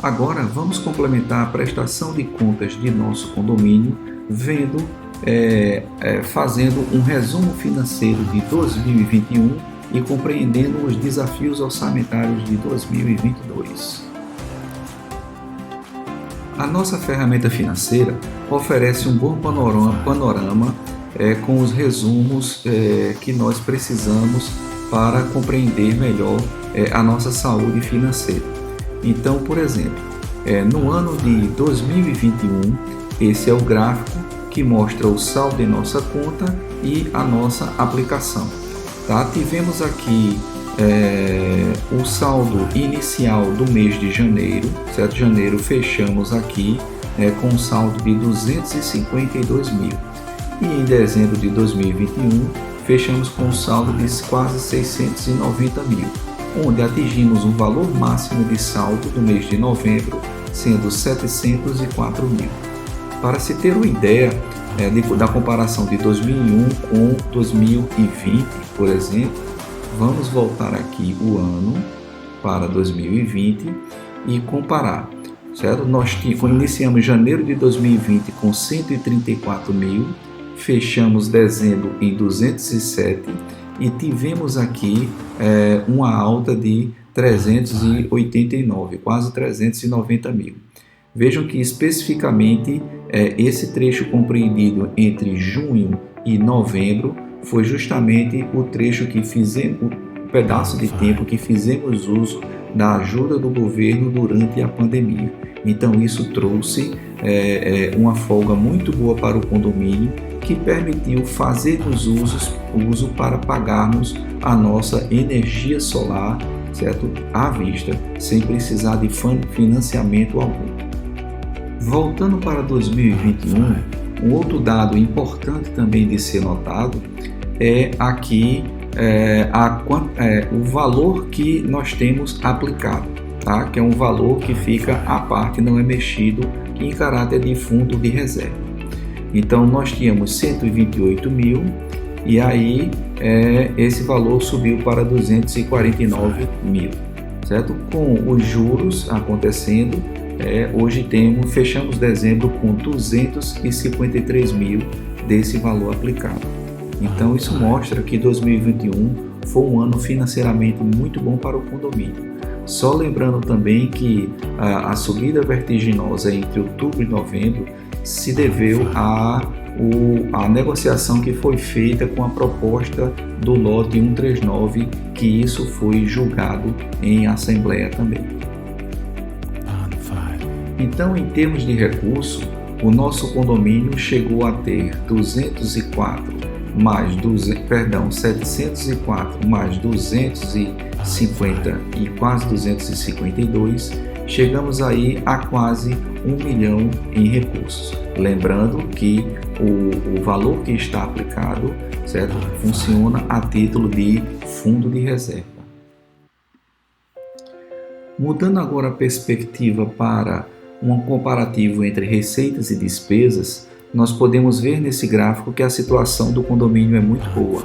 Agora vamos complementar a prestação de contas de nosso condomínio fazendo um resumo financeiro de 2021 e compreendendo os desafios orçamentários de 2022. A nossa ferramenta financeira oferece um bom panorama com os resumos que nós precisamos para compreender melhor a nossa saúde financeira. Então, por exemplo, no ano de 2021, esse é o gráfico que mostra o saldo em nossa conta e a nossa aplicação. Tá? Tivemos aqui o saldo inicial do mês de janeiro, certo? Janeiro fechamos aqui com um saldo de 252 mil. E em dezembro de 2021, fechamos com um saldo de quase 690 mil, onde atingimos um valor máximo de saldo do mês de novembro, sendo 704 mil. Para se ter uma ideia da comparação de 2001 com 2020, por exemplo, vamos voltar aqui o ano para 2020 e comparar, certo? Nós iniciamos janeiro de 2020 com 134 mil, fechamos dezembro em 207 e tivemos aqui uma alta de 389, quase 390 mil. Vejam que especificamente esse trecho compreendido entre junho e novembro foi justamente o trecho que fizemos, o pedaço de tempo que fizemos uso da ajuda do governo durante a pandemia. Então isso trouxe uma folga muito boa para o condomínio, que permitiu fazermos uso para pagarmos a nossa energia solar, certo? À vista, sem precisar de financiamento algum. Voltando para 2021, um outro dado importante também de ser notado é aqui o valor que nós temos aplicado, tá? Que é um valor que fica à parte, não é mexido, em caráter de fundo de reserva. Então nós tínhamos 128 mil e aí esse valor subiu para 249 mil, certo? Com os juros acontecendo, hoje fechamos dezembro com 253 mil desse valor aplicado. Então isso mostra que 2021 foi um ano financeiramente muito bom para o condomínio. Só lembrando também que a subida vertiginosa entre outubro e novembro se deveu à negociação que foi feita com a proposta do lote 139, que isso foi julgado em assembleia também. Então, em termos de recurso, o nosso condomínio chegou a ter 704 mais 250 e quase 252, chegamos aí a quase 1 milhão em recursos. Lembrando que o valor que está aplicado, certo, funciona a título de fundo de reserva. Mudando agora a perspectiva para um comparativo entre receitas e despesas, nós podemos ver nesse gráfico que a situação do condomínio é muito boa.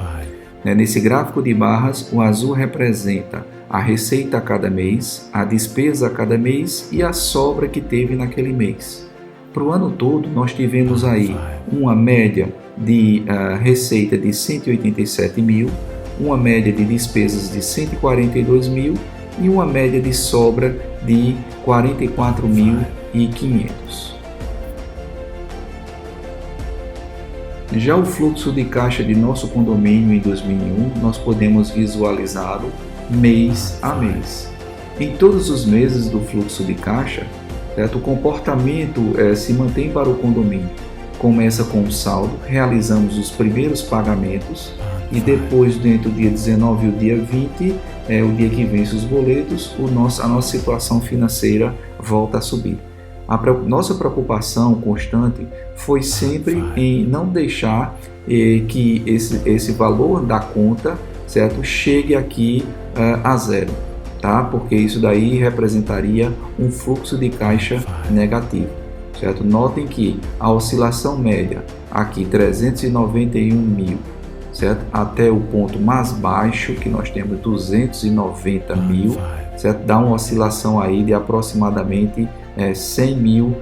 Nesse gráfico de barras, o azul representa a receita a cada mês, a despesa a cada mês e a sobra que teve naquele mês. Para o ano todo, nós tivemos aí uma média de receita de 187 mil, uma média de despesas de 142 mil e uma média de sobra de 44.500. Já o fluxo de caixa de nosso condomínio em 2001, nós podemos visualizá-lo mês a mês. Em todos os meses do fluxo de caixa, certo? O comportamento se mantém para o condomínio. Começa com o saldo, realizamos os primeiros pagamentos e depois, dentro do dia 19 e o dia 20, o dia que vence os boletos, a nossa situação financeira volta a subir. A nossa preocupação constante foi sempre em não deixar que esse valor da conta, certo, chegue aqui a zero, tá? Porque isso daí representaria um fluxo de caixa negativo, certo? Notem que a oscilação média aqui 391 mil, certo? Até o ponto mais baixo que nós temos 290 mil, certo? Dá uma oscilação aí de aproximadamente R$100 mil,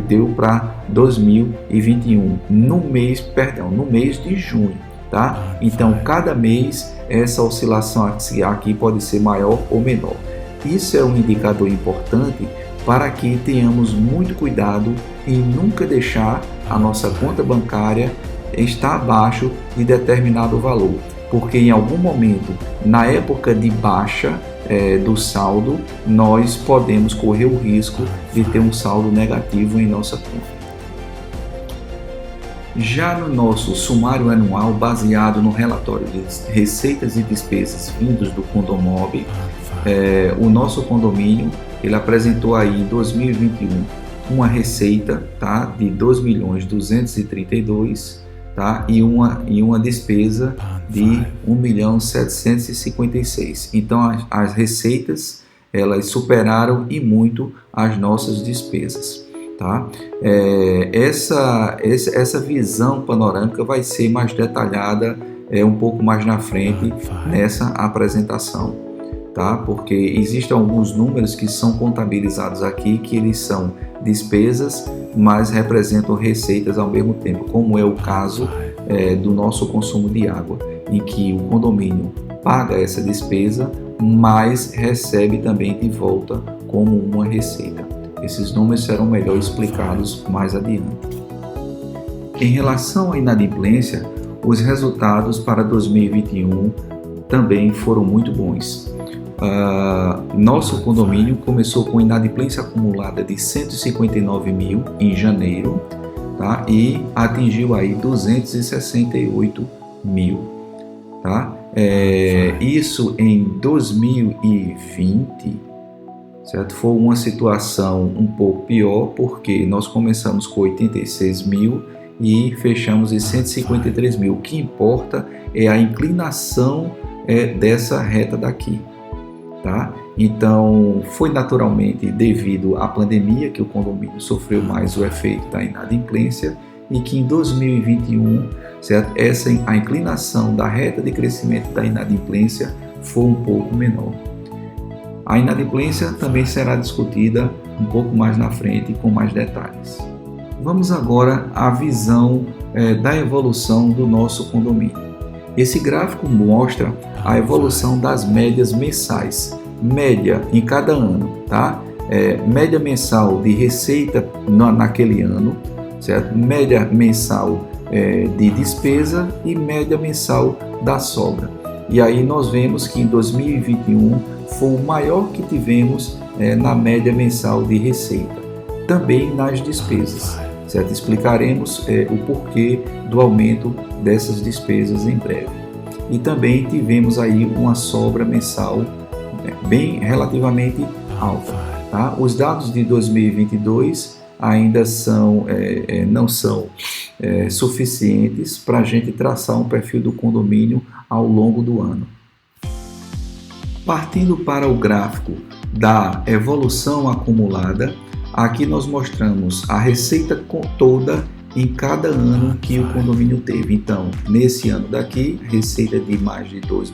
deu para 2021, no mês de junho, tá? Então, cada mês essa oscilação aqui pode ser maior ou menor. Isso é um indicador importante para que tenhamos muito cuidado em nunca deixar a nossa conta bancária estar abaixo de determinado valor, porque em algum momento, na época de baixa do saldo, nós podemos correr o risco de ter um saldo negativo em nossa conta. Já no nosso sumário anual, baseado no relatório de receitas e despesas vindos do Condomob, o nosso condomínio ele apresentou aí em 2021 uma receita, tá, de 2.232.000, tá, e uma despesa de 1.756.000. Então as receitas elas superaram e muito as nossas despesas. Tá? Essa visão panorâmica vai ser mais detalhada um pouco mais na frente nessa apresentação, tá? Porque existem alguns números que são contabilizados aqui que eles são despesas, mas representam receitas ao mesmo tempo, como é o caso do nosso consumo de água, em que o condomínio paga essa despesa, mas recebe também de volta como uma receita. Esses números serão melhor explicados mais adiante. Em relação à inadimplência, os resultados para 2021 também foram muito bons. Nosso condomínio começou com inadimplência acumulada de 159.000 em janeiro, tá? E atingiu aí 268.000. Tá? Isso em 2020, certo? Foi uma situação um pouco pior, porque nós começamos com 86.000 e fechamos em 153.000. O que importa é a inclinação dessa reta daqui, tá? Então, foi naturalmente devido à pandemia que o condomínio sofreu mais o efeito da inadimplência e que em 2021, certo? A inclinação da reta de crescimento da inadimplência foi um pouco menor. A inadimplência também será discutida um pouco mais na frente com mais detalhes. Vamos agora à visão da evolução do nosso condomínio. Esse gráfico mostra a evolução das médias mensais, média em cada ano, tá? Média mensal de receita naquele ano, certo? Média mensal de despesa e média mensal da sobra. E aí nós vemos que em 2021 foi o maior que tivemos na média mensal de receita, também nas despesas, certo? Explicaremos o porquê do aumento dessas despesas em breve. E também tivemos aí uma sobra mensal bem relativamente alta, tá? Os dados de 2022 ainda não são suficientes para a gente traçar um perfil do condomínio ao longo do ano. Partindo para o gráfico da evolução acumulada, aqui nós mostramos a receita toda em cada ano que o condomínio teve. Então, nesse ano daqui, receita de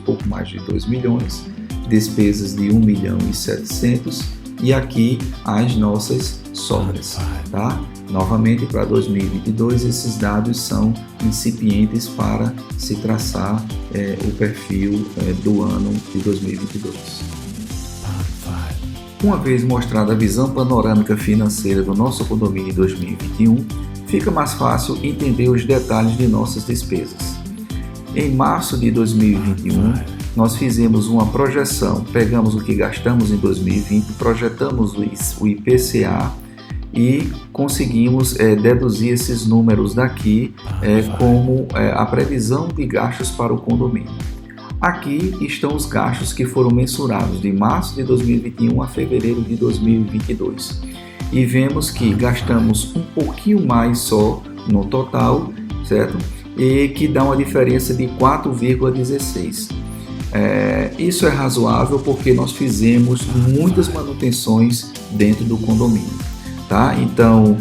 pouco mais de 2 milhões, despesas de 1.700.000 e aqui as nossas sobras, tá? Novamente, para 2022, esses dados são incipientes para se traçar o perfil do ano de 2022. Uma vez mostrada a visão panorâmica financeira do nosso condomínio em 2021, fica mais fácil entender os detalhes de nossas despesas. Em março de 2021, nós fizemos uma projeção, pegamos o que gastamos em 2020, projetamos o IPCA e conseguimos deduzir esses números daqui como a previsão de gastos para o condomínio. Aqui estão os gastos que foram mensurados de março de 2021 a fevereiro de 2022. E vemos que gastamos um pouquinho mais só no total, certo? E que dá uma diferença de 4,16. Isso é razoável porque nós fizemos muitas manutenções dentro do condomínio. Tá? Então,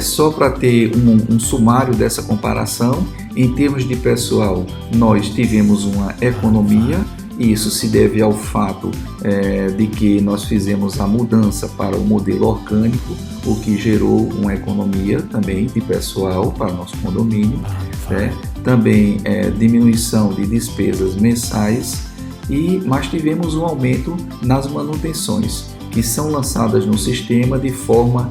só para ter um sumário dessa comparação, em termos de pessoal, nós tivemos uma economia Isso se deve ao fato de que nós fizemos a mudança para o modelo orgânico, o que gerou uma economia também de pessoal para nosso condomínio, né? Também diminuição de despesas mensais, mas tivemos um aumento nas manutenções, que são lançadas no sistema de forma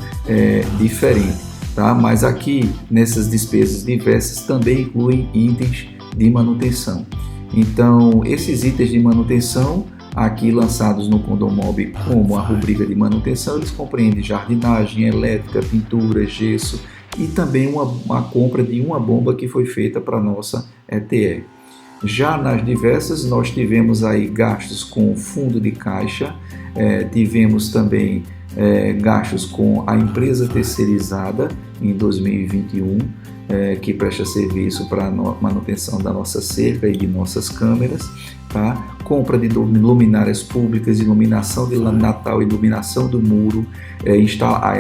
diferente, tá? Mas aqui, nessas despesas diversas, também incluem itens de manutenção. Então, esses itens de manutenção, aqui lançados no Condomob como a rubrica de manutenção, eles compreendem jardinagem, elétrica, pintura, gesso e também uma compra de uma bomba que foi feita para a nossa ETE. Já nas diversas, nós tivemos aí gastos com fundo de caixa, tivemos também gastos com a empresa terceirizada em 2021, que presta serviço para a manutenção da nossa cerca e de nossas câmeras, tá? Compra de luminárias públicas, iluminação de Natal, iluminação do muro,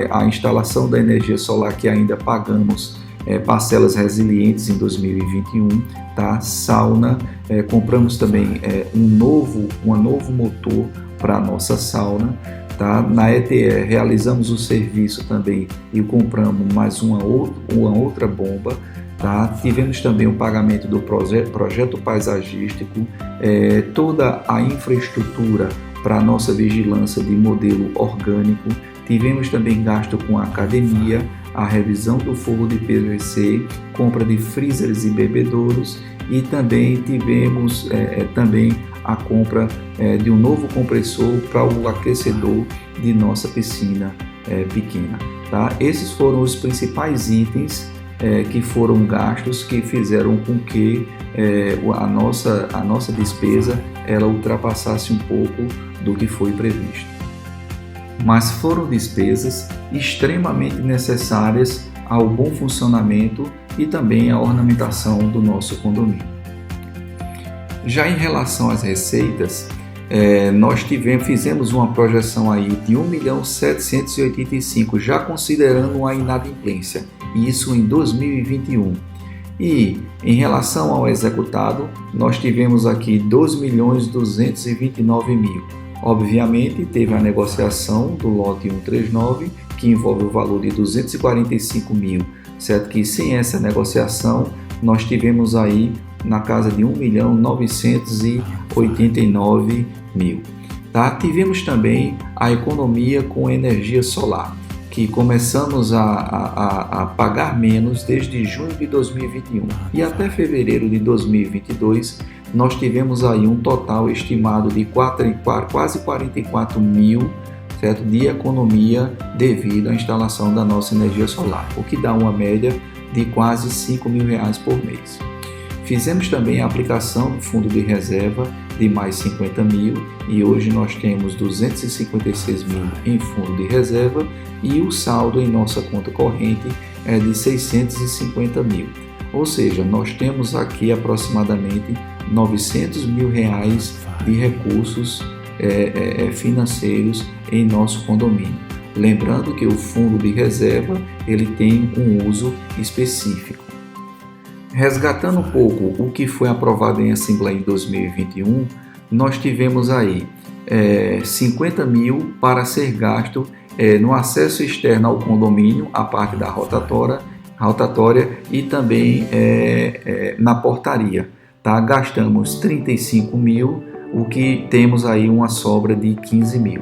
a instalação da energia solar que ainda pagamos, parcelas resilientes em 2021, tá? Sauna, compramos também um novo motor para a nossa sauna. Tá? Na ETE realizamos o serviço também e compramos mais uma outra bomba. Tá? Tivemos também o pagamento do projeto paisagístico, toda a infraestrutura para a nossa vigilância de modelo orgânico. Tivemos também gasto com a academia, a revisão do forro de PVC, compra de freezers e bebedouros, e também tivemos também a compra de um novo compressor para o aquecedor de nossa piscina pequena. Tá? Esses foram os principais itens que foram gastos que fizeram com que a nossa despesa ela ultrapassasse um pouco do que foi previsto. Mas foram despesas extremamente necessárias ao bom funcionamento e também à ornamentação do nosso condomínio. Já em relação às receitas, nós fizemos uma projeção aí de 1.785.000, já considerando a inadimplência, isso em 2021. E em relação ao executado, nós tivemos aqui 2.229.000. Obviamente, teve a negociação do lote 139, que envolve o valor de 245.000, certo? Que sem essa negociação, nós tivemos aí na casa de 1.989.000. Tá? Tivemos também a economia com energia solar, que começamos a pagar menos desde junho de 2021 e até fevereiro de 2022, nós tivemos aí um total estimado de quase 44.000, certo? De economia devido à instalação da nossa energia solar, o que dá uma média de quase R$5.000 por mês. Fizemos também a aplicação do fundo de reserva de mais 50.000 e hoje nós temos 256.000 em fundo de reserva e o saldo em nossa conta corrente é de 650.000. Ou seja, nós temos aqui aproximadamente R$900.000 de recursos financeiros em nosso condomínio. Lembrando que o fundo de reserva ele tem um uso específico. Resgatando um pouco o que foi aprovado em Assembleia em 2021, nós tivemos aí 50.000 para ser gasto no acesso externo ao condomínio, a parte da rotatória e também na portaria. Tá? Gastamos 35.000, o que temos aí uma sobra de 15.000.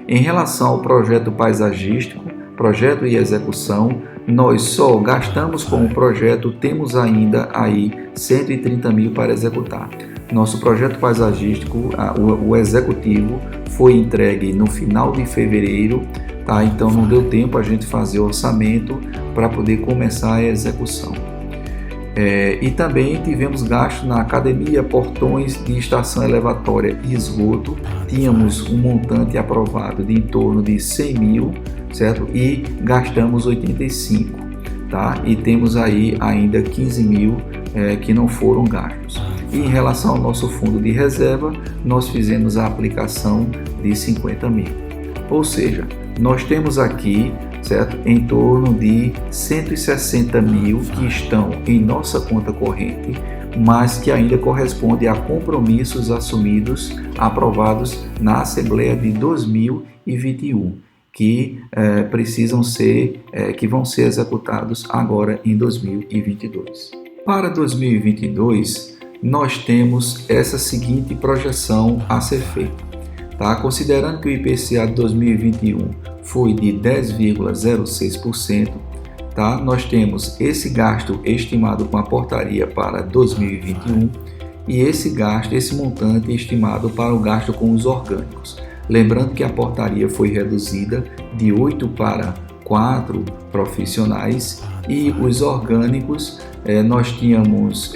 Em relação ao projeto paisagístico, projeto e execução, nós só gastamos com o projeto, temos ainda aí 130.000 para executar. Nosso projeto paisagístico, o executivo, foi entregue no final de fevereiro, tá? Então não deu tempo a gente fazer o orçamento para poder começar a execução. E também tivemos gasto na academia, portões de estação elevatória e esgoto. Tínhamos um montante aprovado de em torno de 100.000, certo? E gastamos 85, tá? E temos aí ainda 15.000 que não foram gastos. E em relação ao nosso fundo de reserva, nós fizemos a aplicação de 50.000. Ou seja, nós temos aqui, certo, em torno de 160.000 que estão em nossa conta corrente mas que ainda corresponde a compromissos assumidos, aprovados na Assembleia de 2021, que que vão ser executados agora em 2022. Para 2022, nós temos essa seguinte projeção a ser feita. Tá? Considerando que o IPCA de 2021 foi de 10,06%, tá? Nós temos esse gasto estimado com a portaria para 2021 e esse montante estimado para o gasto com os orgânicos. Lembrando que a portaria foi reduzida de 8 para 4 profissionais e os orgânicos, nós tínhamos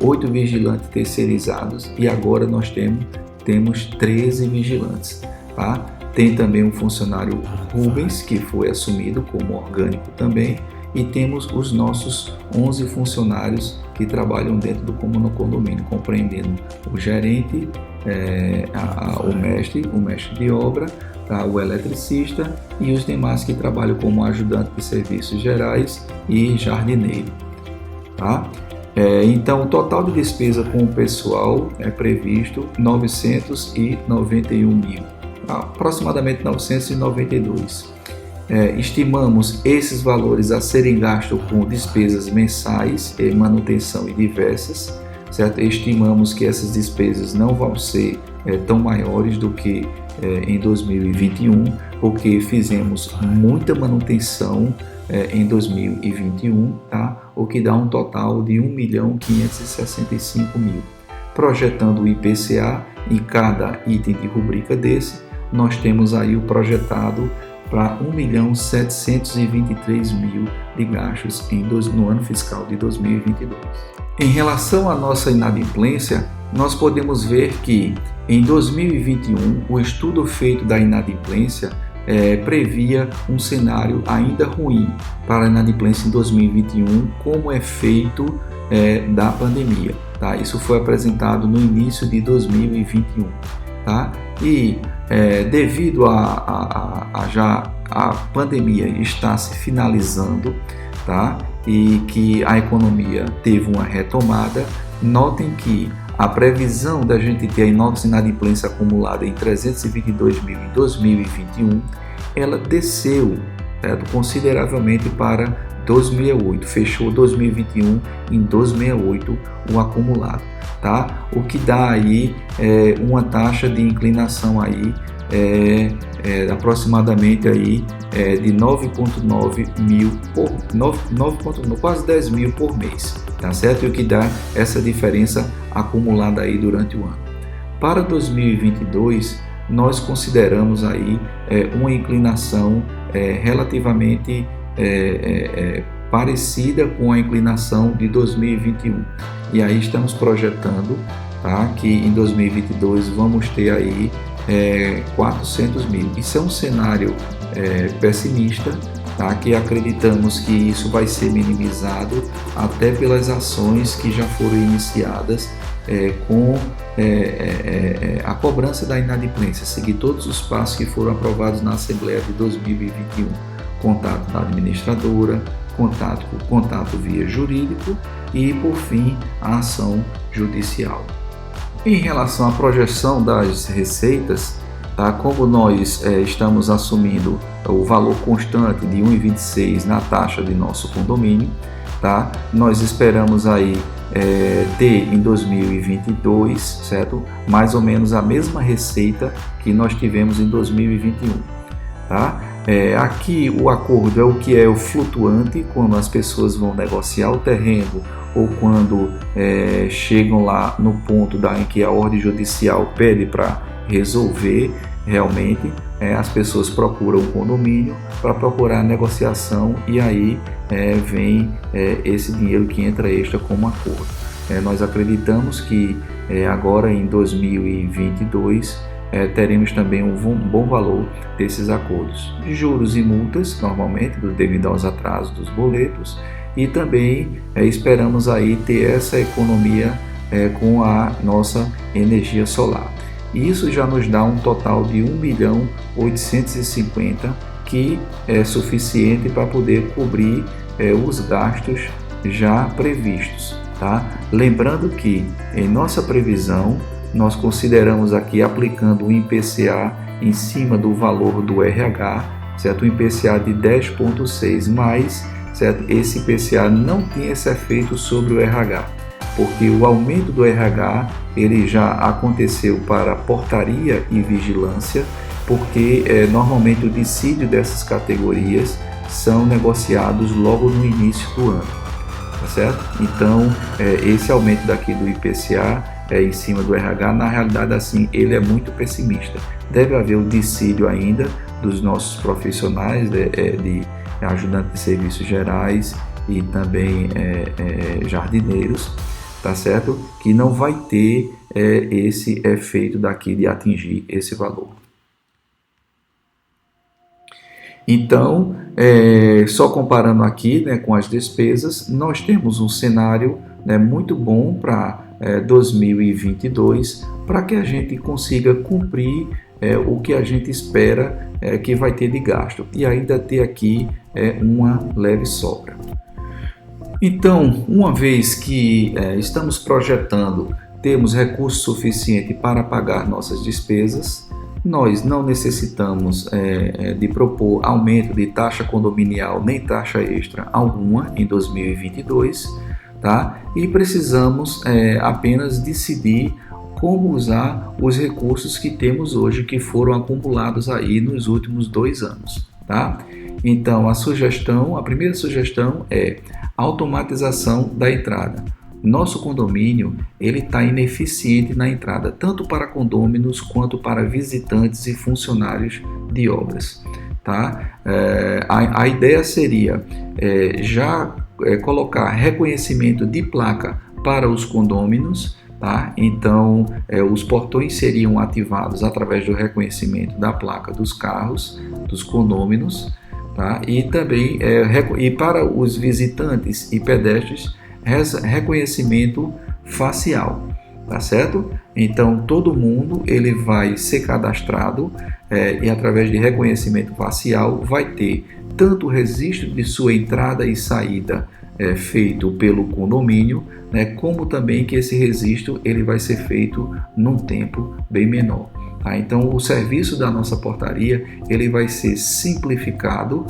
8 vigilantes terceirizados e agora nós temos 13 vigilantes. Tá? Tem também um funcionário Rubens, que foi assumido como orgânico também, e temos os nossos 11 funcionários que trabalham dentro do condomínio, compreendendo o gerente, o mestre de obra, tá? O eletricista e os demais que trabalham como ajudante de serviços gerais e jardineiro. Tá? Então, o total de despesa com o pessoal é previsto 991 mil, aproximadamente 992. Estimamos esses valores a serem gastos com despesas mensais, manutenção e diversas, certo? Estimamos que essas despesas não vão ser tão maiores do que em 2021, porque fizemos muita manutenção em 2021, tá? O que dá um total de 1.565.000. Projetando o IPCA em cada item de rubrica desse, nós temos aí o projetado para 1.723.000 de gastos no ano fiscal de 2022. Em relação à nossa inadimplência, nós podemos ver que em 2021 o estudo feito da inadimplência previa um cenário ainda ruim para a inadimplência em 2021 como efeito da pandemia. Tá? Isso foi apresentado no início de 2021. Tá? E devido já a pandemia está se finalizando, tá? E que a economia teve uma retomada, notem que a previsão da gente ter a nossa inadimplência acumulada em 322 mil em 2021, ela desceu consideravelmente para 268, fechou 2021 em 268 o acumulado, tá? O que dá aí uma taxa de inclinação aí aproximadamente aí de 9,9 mil quase 10 mil por mês, tá certo? E o que dá essa diferença acumulada aí durante o ano. Para 2022, nós consideramos aí uma inclinação relativamente parecida com a inclinação de 2021. E aí estamos projetando, tá, que em 2022 vamos ter aí 400 mil. Isso é um cenário pessimista, tá, que acreditamos que isso vai ser minimizado até pelas ações que já foram iniciadas com a cobrança da inadimplência, seguir todos os passos que foram aprovados na Assembleia de 2021. Contato da administradora, contato via jurídico e, por fim, a ação judicial. Em relação à projeção das receitas, tá, como nós estamos assumindo o valor constante de 1,26 na taxa de nosso condomínio, tá, nós esperamos aí ter em 2022, certo, mais ou menos a mesma receita que nós tivemos em 2021. Tá? Aqui o acordo é o que é o flutuante, quando as pessoas vão negociar o terreno ou quando chegam lá no ponto em que a ordem judicial pede para resolver realmente, as pessoas procuram o condomínio para procurar a negociação e aí vem esse dinheiro que entra extra como acordo. Nós acreditamos que agora em 2022 teremos também um bom valor desses acordos. Juros e multas, normalmente, devido aos atrasos dos boletos, e também esperamos aí ter essa economia com a nossa energia solar. E isso já nos dá um total de 1.850.000, que é suficiente para poder cobrir os gastos já previstos. Tá? Lembrando que em nossa previsão nós consideramos aqui aplicando o IPCA em cima do valor do RH, certo? O IPCA de 10,6, mas certo? Esse IPCA não tem esse efeito sobre o RH, porque o aumento do RH ele já aconteceu para portaria e vigilância, porque normalmente o dissídio dessas categorias são negociados logo no início do ano, tá certo? Então, esse aumento daqui do IPCA em cima do RH, na realidade, assim, ele é muito pessimista. Deve haver o dissídio ainda dos nossos profissionais de ajudantes de serviços gerais e também jardineiros, tá certo? Que não vai ter esse efeito daqui de atingir esse valor. Então, só comparando aqui, né, com as despesas, nós temos um cenário, né, muito bom para 2022, para que a gente consiga cumprir o que a gente espera que vai ter de gasto e ainda ter aqui uma leve sobra. Então, uma vez que estamos projetando, temos recurso suficiente para pagar nossas despesas, nós não necessitamos de propor aumento de taxa condominial nem taxa extra alguma em 2022, tá? E precisamos apenas decidir como usar os recursos que temos hoje, que foram acumulados aí nos últimos 2 anos, tá? Então, a primeira sugestão é automatização da entrada. Nosso condomínio ele está ineficiente na entrada, tanto para condôminos quanto para visitantes e funcionários de obras. Tá? A ideia seria colocar reconhecimento de placa para os condôminos. Tá? Então, os portões seriam ativados através do reconhecimento da placa dos carros, dos condôminos, tá? E também e para os visitantes e pedestres, reconhecimento facial, tá certo? Então, todo mundo ele vai ser cadastrado e através de reconhecimento facial vai ter tanto o registro de sua entrada e saída feito pelo condomínio, né, como também que esse registro ele vai ser feito num tempo bem menor. Tá? Então, o serviço da nossa portaria ele vai ser simplificado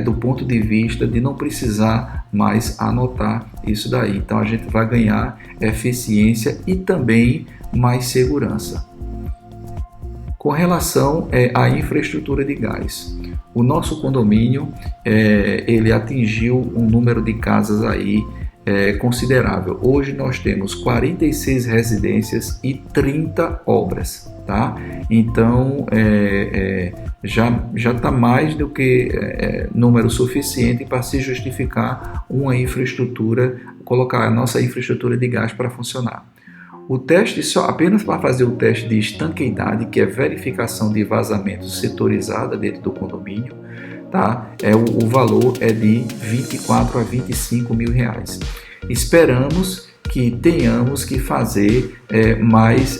do ponto de vista de não precisar mais anotar isso daí. Então, a gente vai ganhar eficiência e também mais segurança. Com relação à infraestrutura de gás, o nosso condomínio ele atingiu um número de casas aí considerável. Hoje nós temos 46 residências e 30 obras, tá? Então já está mais do que número suficiente para se justificar uma infraestrutura, colocar a nossa infraestrutura de gás para funcionar. O teste, apenas para fazer o teste de estanqueidade, que é verificação de vazamento setorizada dentro do condomínio, tá? O valor é de 24 a 25 mil reais. Esperamos que tenhamos que fazer mais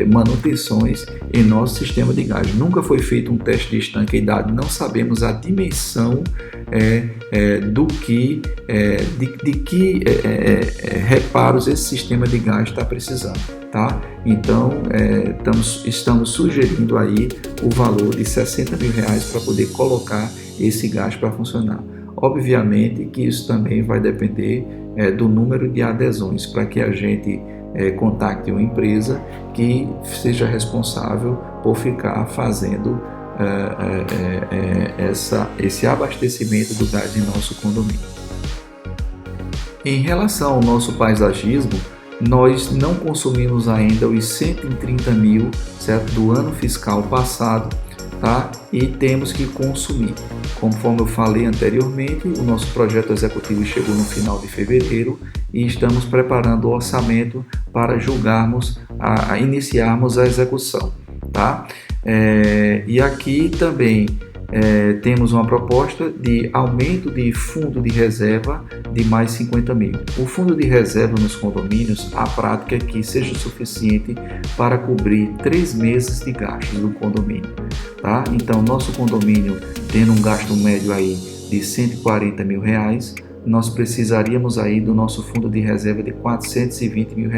manutenções em nosso sistema de gás. Nunca foi feito um teste de estanqueidade, não sabemos a dimensão de que reparos esse sistema de gás está precisando, tá? Então, estamos sugerindo aí o valor de 60 mil reais para poder colocar esse gás para funcionar. Obviamente que isso também vai depender do número de adesões, para que a gente contacte uma empresa que seja responsável por ficar fazendo esse abastecimento do gás em nosso condomínio. Em relação ao nosso paisagismo, nós não consumimos ainda os 130 mil, certo, do ano fiscal passado, tá? E temos que consumir. Conforme eu falei anteriormente, o nosso projeto executivo chegou no final de fevereiro e estamos preparando o orçamento para iniciarmos a execução, tá? E aqui também temos uma proposta de aumento de fundo de reserva de mais 50 mil. O fundo de reserva nos condomínios, a prática é que seja suficiente para cobrir 3 meses de gastos do condomínio. Tá? Então, nosso condomínio tendo um gasto médio aí de 140 mil reais, nós precisaríamos aí do nosso fundo de reserva de R$420 mil.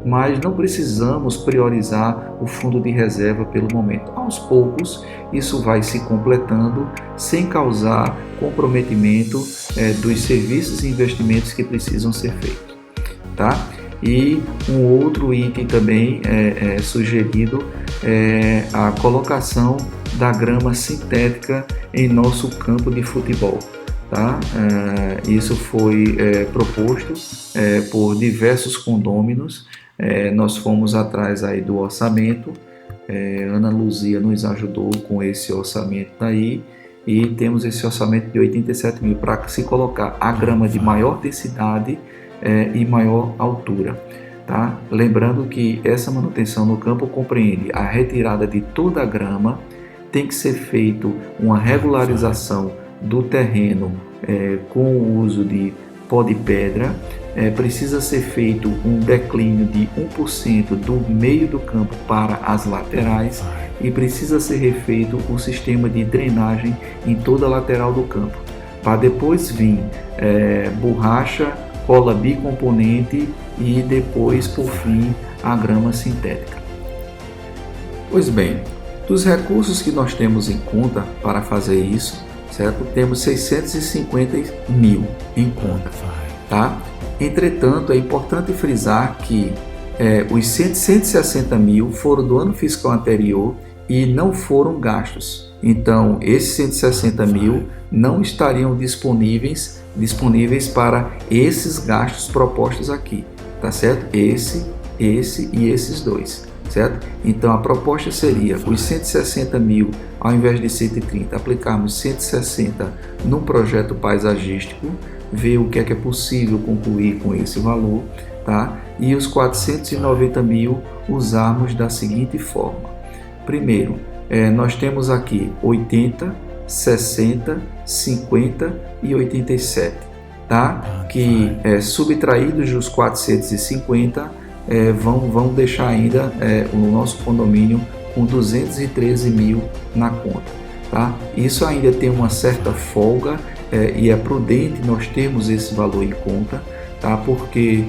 Mas não precisamos priorizar o fundo de reserva pelo momento. Aos poucos, isso vai se completando sem causar comprometimento dos serviços e investimentos que precisam ser feitos. Tá? E um outro item também sugerido é a colocação da grama sintética em nosso campo de futebol. Tá? Isso foi proposto por diversos condôminos. Nós fomos atrás aí do orçamento, Ana Luzia nos ajudou com esse orçamento daí, e temos esse orçamento de 87 mil para se colocar a grama de maior densidade e maior altura. Tá? Lembrando que essa manutenção no campo compreende a retirada de toda a grama, tem que ser feito uma regularização do terreno com o uso de pó de pedra, precisa ser feito um declínio de 1% do meio do campo para as laterais e precisa ser refeito o sistema de drenagem em toda a lateral do campo, para depois vir borracha, cola bicomponente e depois, por fim, a grama sintética. Pois bem, dos recursos que nós temos em conta para fazer isso, certo? Temos 650 mil em conta, tá? Entretanto, é importante frisar que os 160 mil foram do ano fiscal anterior e não foram gastos. Então, esses 160 mil não estariam disponíveis para esses gastos propostos aqui, tá certo? Esse e esses dois, certo? Então, a proposta seria os 160 mil, ao invés de 130, aplicarmos 160 num projeto paisagístico, ver o que é possível concluir com esse valor, tá? E os 490 mil usarmos da seguinte forma. Primeiro, nós temos aqui 80, 60, 50 e 87, tá? Que subtraídos dos 450 vão deixar ainda o nosso condomínio com 213 mil na conta, tá? Isso ainda tem uma certa folga e é prudente nós termos esse valor em conta, tá? Porque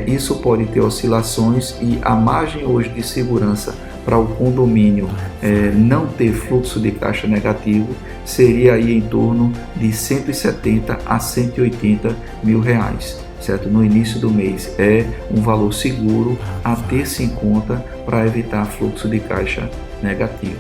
isso pode ter oscilações e a margem hoje de segurança para o condomínio não ter fluxo de caixa negativo seria aí em torno de 170 a 180 mil reais, certo? No início do mês é um valor seguro a ter-se em conta para evitar fluxo de caixa negativo.